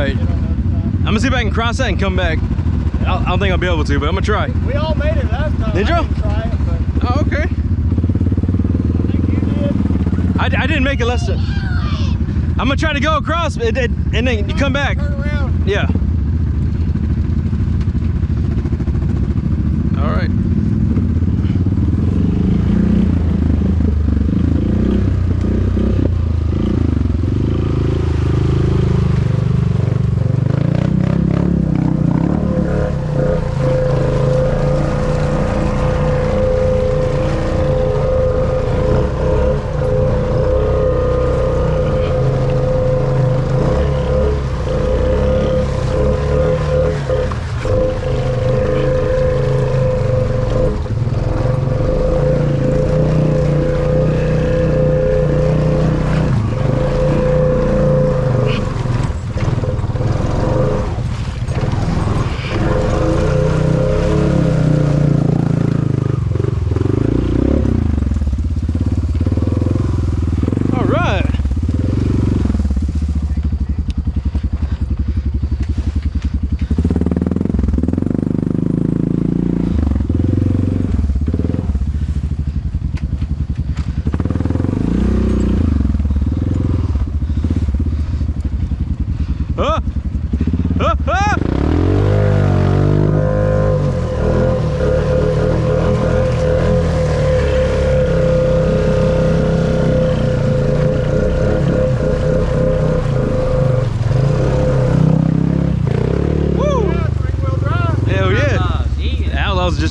right. I'm gonna see if I can cross that and come back. I don't think I'll be able to, but I'm gonna try. We all made it last time. Did you? I didn't try it, but Oh, okay. I think you did. I didn't make it less than. I'm gonna try to go across and then you come back. Turn around. Yeah. All right.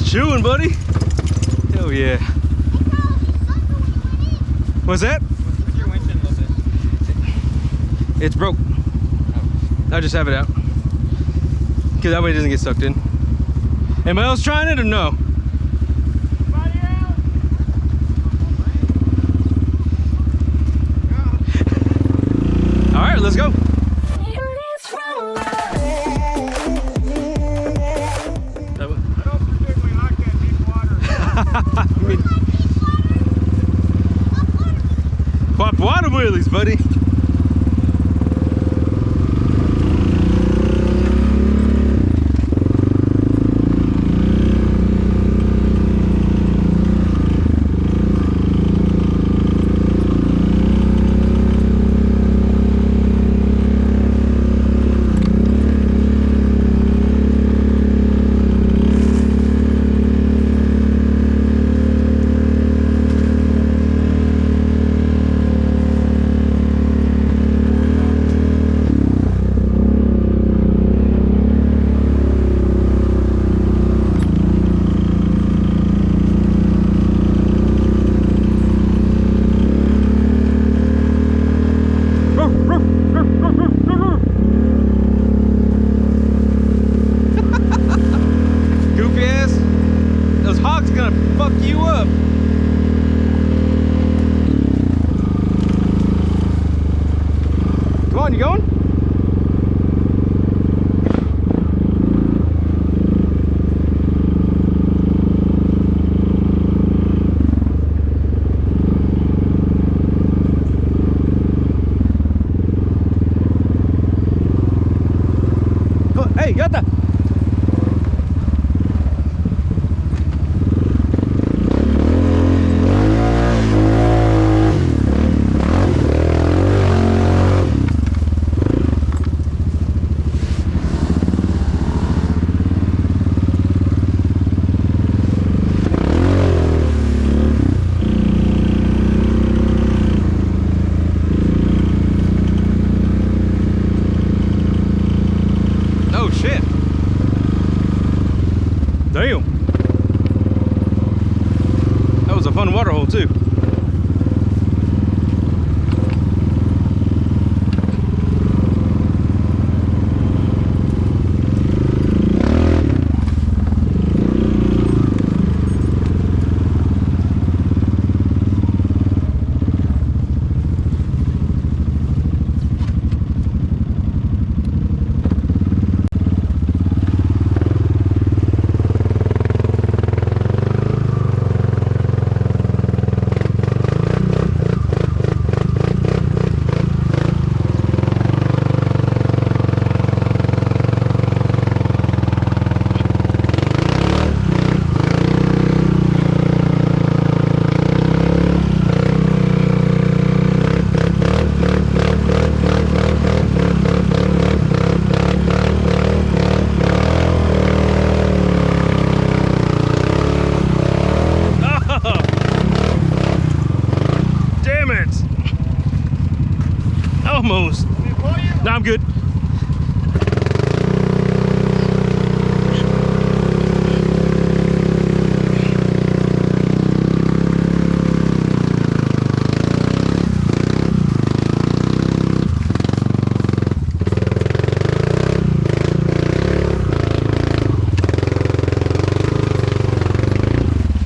Chewing, buddy. Hell yeah. What's that? What's your winch in a little bit? It's broke. Oh. I just have it out. Because that way it doesn't get sucked in. Anybody else trying it or no? All right, let's go. Pop water wheelies, buddy. You going? Go, hey, Gata! Damn. That was a fun water hole too. good.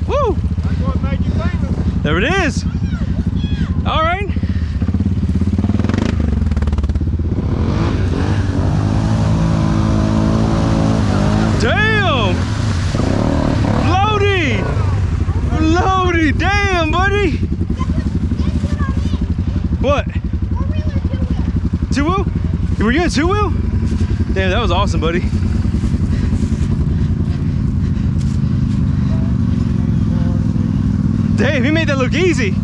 Woo! That's what made you famous. There it is. All right. Damn! Loady! Loady! Damn, buddy! What? Two-wheel? Were you in two-wheel? Damn, that was awesome, buddy. Damn, he made that look easy.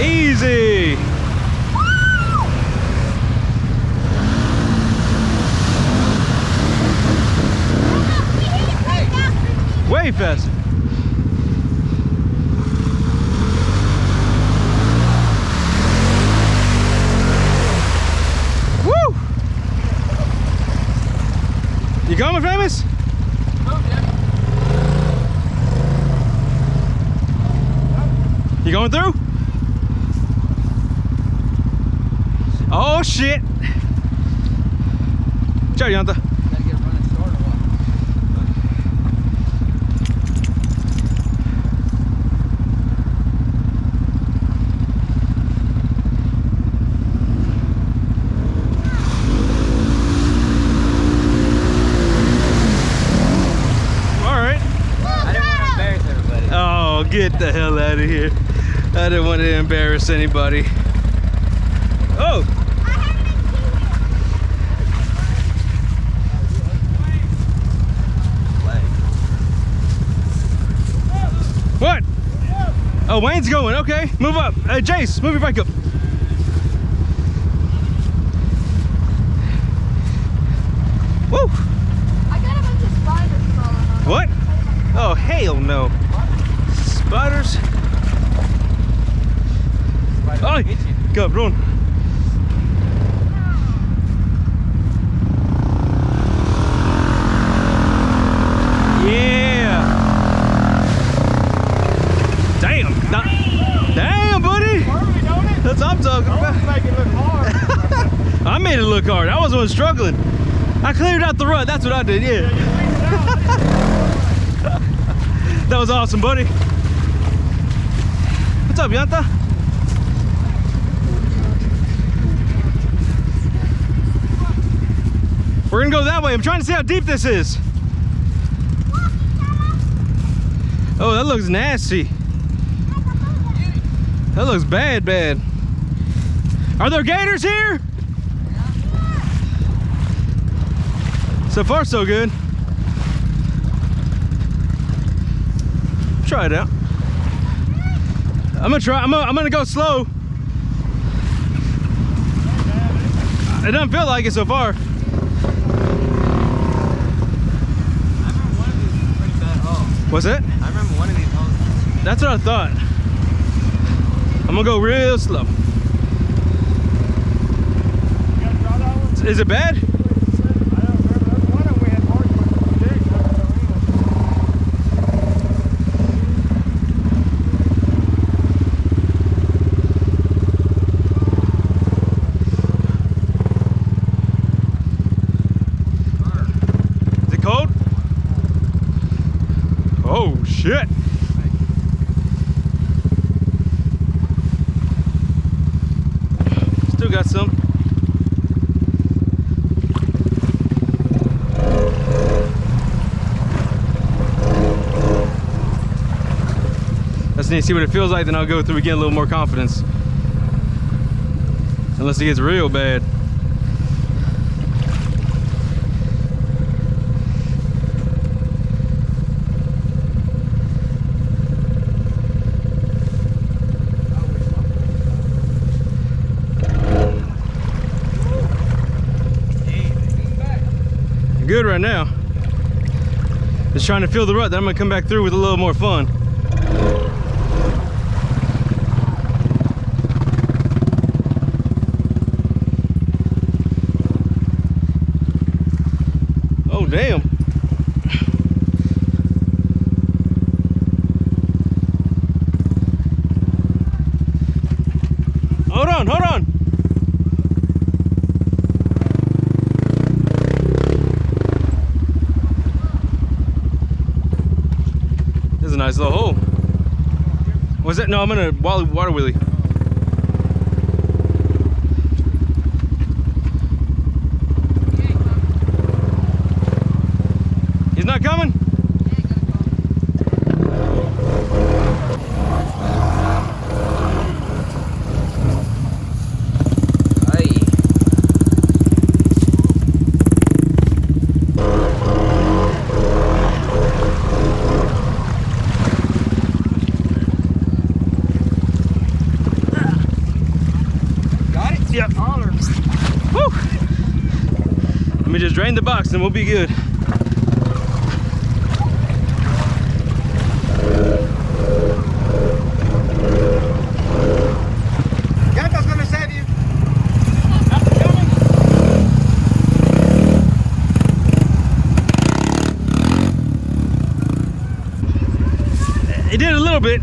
Easy. Way faster. Woo! You coming, famous? Oh, yeah. You going through? Oh shit! Ciao, Yanta. Gotta get running start or what? All right. I didn't want to embarrass everybody. Oh, get the hell out of here. I didn't want to embarrass anybody. Oh! What? Oh, Wayne's going. Okay, move up. Jace, move your bike up. Woo! I got a bunch of spiders crawling on. What? Oh, hell no. Spiders. Oh, go, run. Yeah. Damn. Damn, buddy. Hardly, don't it? That's what I'm talking about. Make it look hard. I made it look hard. I was the one struggling. I cleared out the rut. That's what I did, yeah. That was awesome, buddy. What's up, Yanta? We're gonna go that way. I'm trying to see how deep this is. Oh, that looks nasty. That looks bad, bad. Are there gators here? So far, so good. Try it out. I'm gonna go slow. It doesn't feel like it so far. What's that? I remember one of these holes. That's what I thought. I'm gonna go real slow. Is it bad? Is it cold? Oh shit. Still got some. Just need to see what it feels like, then I'll go through and get a little more confidence. Unless it gets real bad. Good right now. Just trying to feel the rut, then I'm gonna come back through with a little more fun. on, hold on. This is a nice little hole. What's that? No, I'm gonna water wheelie. He's not coming? Yep. Woo. Let me just drain the box and we'll be good. Gato's gonna save you. It did a little bit.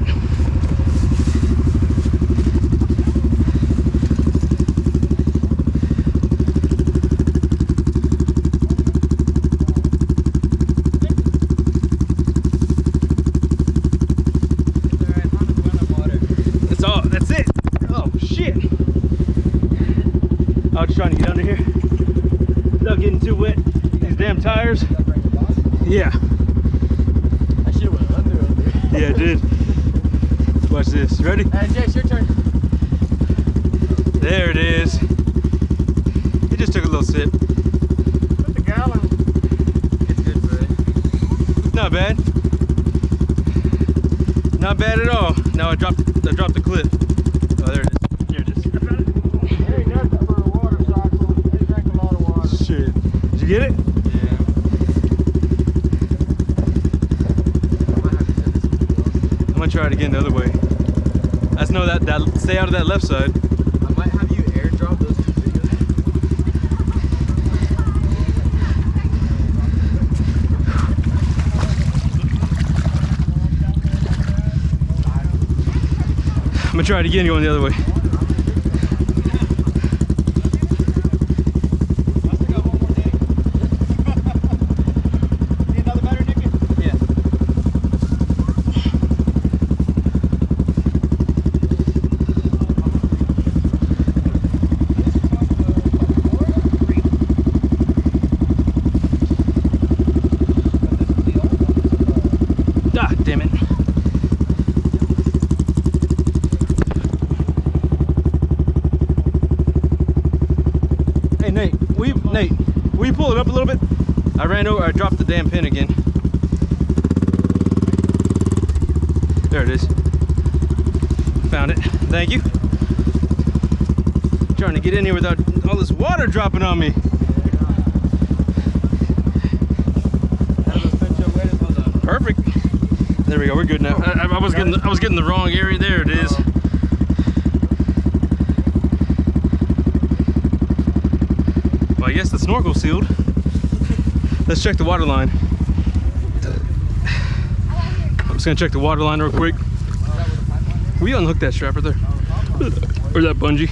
That's it. Oh shit. I was trying to get under here without getting too wet. These damn tires. Yeah. I should have went under. Yeah, it did. Watch this. Ready? Jace, your turn. There it is. It just took a little sip. Put the gallon. It's good for it. Not bad. Not bad at all. Now I dropped the clip. Oh, there it is. There it is. I found it. Hey, nothing for a water cycle. They drink a lot of water. Shit. Did you get it? Yeah. I'm gonna try it again the other way. Let's know that stay out of that left side. I might have you airdrop those 2 videos. I'm gonna try it again going the other way. Need another battery, Nicky? Yeah. Ah, damn it. Hey Nate, will you pull it up a little bit? I ran over, I dropped the damn pin again. There it is. Found it. Thank you. Trying to get in here without all this water dropping on me. Perfect. There we go. We're good now. I was getting the wrong area. There it is. Well, I guess the snorkel's sealed. Let's check the water line. I'm just gonna check the water line real quick. Will you unhook that strap right there? Or that bungee?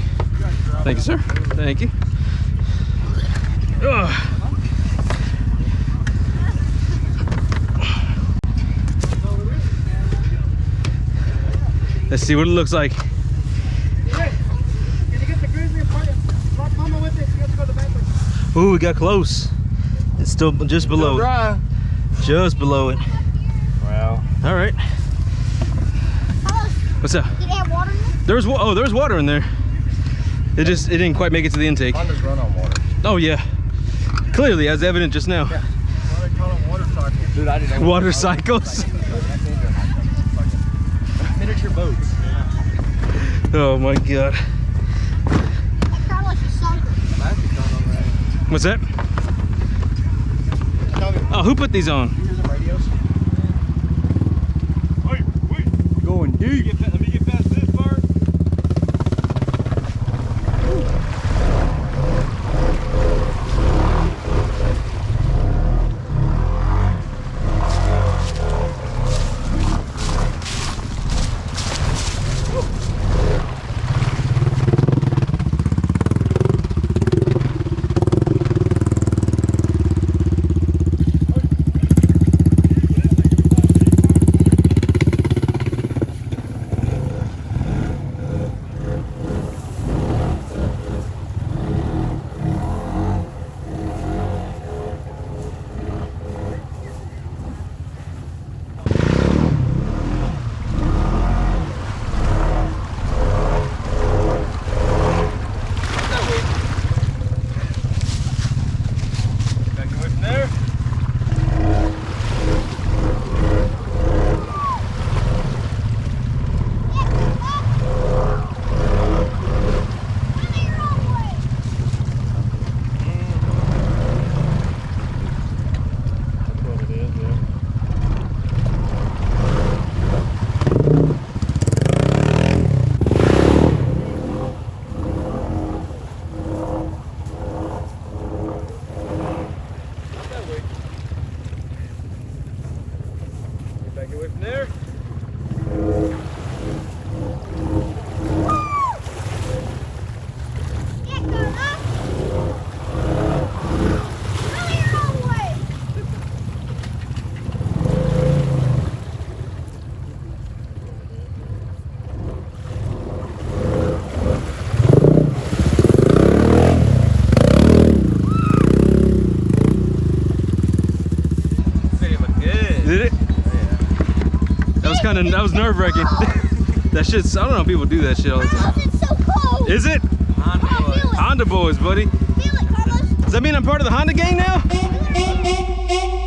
Thank you, sir. Thank you. Ugh. Let's see what it looks like. Can you get the grizzly and lock mama with it? You have to go to the bathroom. Ooh, we got close. It's still just below it. Just below it. Wow. All right. What's up? Did it have water in it? There was water in there. It didn't quite make it to the intake. Honda's run on water. Oh yeah. Clearly, as evident just now. Yeah. Why they call them water cycles? Dude, I didn't know. Water cycles. Miniature boats. Oh my god. It's kind of like a sunker. What's that? Oh, who put these on? Going deep. Let me get past this part. that was nerve wracking. That shit's, I don't know if people do that shit all the time. Carlos, it's so cold. Is it? Honda Honda boys, buddy. Feel it, Carlos. Does that mean I'm part of the Honda gang now? Feel it.